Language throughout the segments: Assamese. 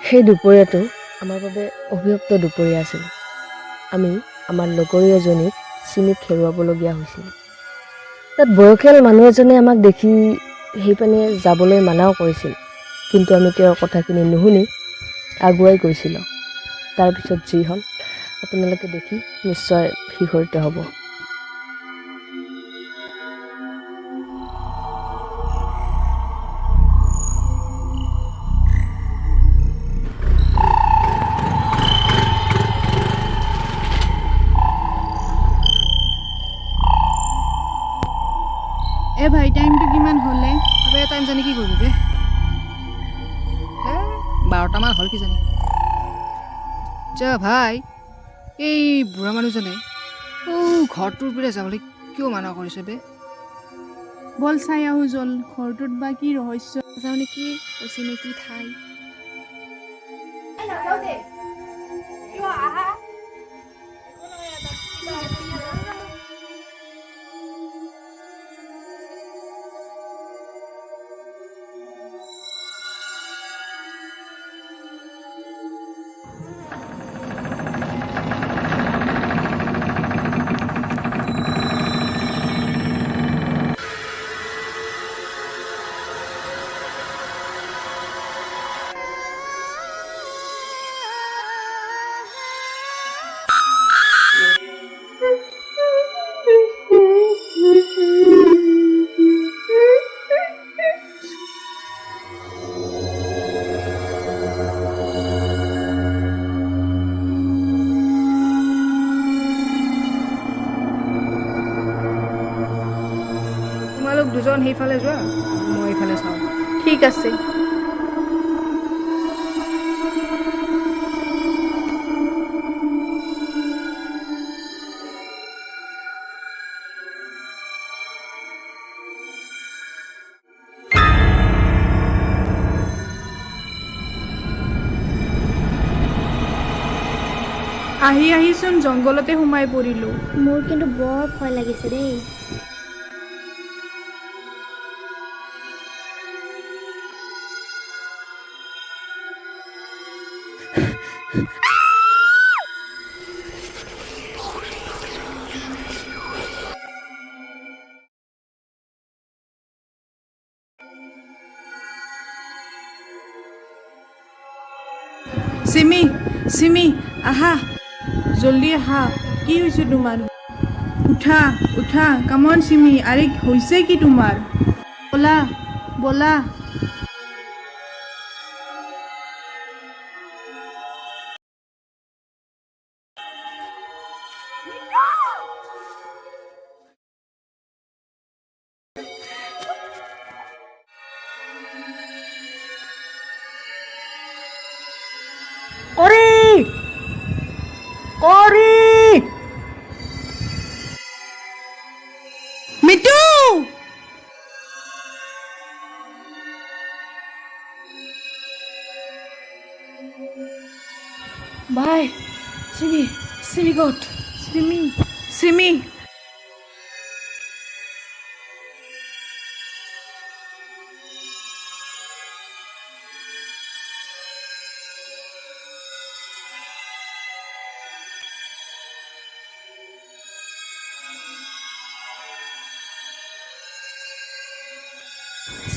সেই দুপৰীয়াটো আমাৰ বাবে অভিশপ্ত দুপৰীয়া আছিল। আমি আমাৰ লগৰী এজনীক চিমিক হেৰুৱাবলগীয়া হৈছিল। তাত বয়সীয়াল মানুহ এজনে আমাক দেখি সেই পানে যাবলৈ মানাও কৰিছিল, কিন্তু আমি তেওঁৰ কথাখিনি নুশুনি আগুৱাই গৈছিলোঁ। তাৰপিছত যি হ'ল আপোনালোকে দেখি নিশ্চয় শিহৰিত হ'ব। এ ভাই টাইমটো কিমান হ'লে? আবে টাইম জানি কি কৰিবি বে? 12টামান হ'ল কি জানি। যা ভাই, এই বুঢ়া মানুহজনে ঘৰটোৰ পিনে যাবলৈ কিয় মানা কৰিছে বে? বল চাই আহো জল, ঘৰটোত বা কি ৰহস্য। যাওঁ নেকি, অচিনাকি ঠাই। তোমালোক দুজন সেইফালে যোৱা, মই এইফালে চাওঁ। ঠিক আছে। আহি আহিচোন জংঘলতে সোমাই পৰিলো। মোৰ কিন্তু বৰ ভয় লাগিছে দেই। চিমি, চিমি আহা, জল্দি আহা। কি হৈছে তোমাৰ? উঠা উঠা, কামন চিমি। আৰে হৈছে কি তোমাৰ? বলা বলা। মিটু! বাই, চিমি, চিমি ক'ত? চিমি, চিমি।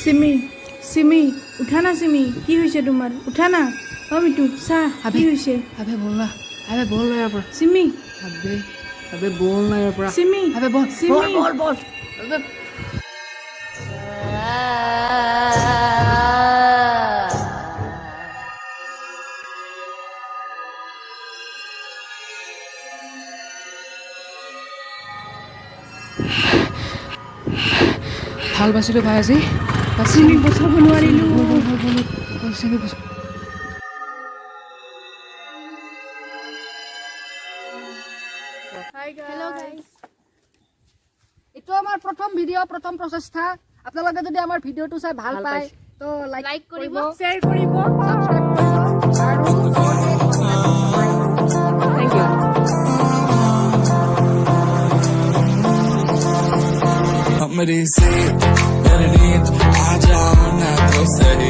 চিমি, চিমি উঠা না চিমি। কি হৈছে তোমাৰ? উঠা না। অ মিটু চাহ, কি হৈছে? আবে বল না, আবে বল না ইয়াৰ পৰা। চিমি, আবে বল না ইয়াৰ পৰা। চিমি, আবে বল, চিমি। বল। আবে ভাল বাচিলো ভাই আজি। চিমি বচাব নোৱাৰিলো। চিমি বচ। Hello' guys. এইটো আমাৰ প্ৰথম ভিডিঅ', প্ৰথম প্ৰচেষ্টা। আপোনালোকে যদি আমাৰ ভিডিঅ'টো চাই ভাল পায় তো লাইক কৰিব, শ্বেয়াৰ কৰিব, সাবস্ক্ৰাইব কৰিব আৰু থেংক ইউ। मेरी से मेरे नींद आ जाओ ना तो सही।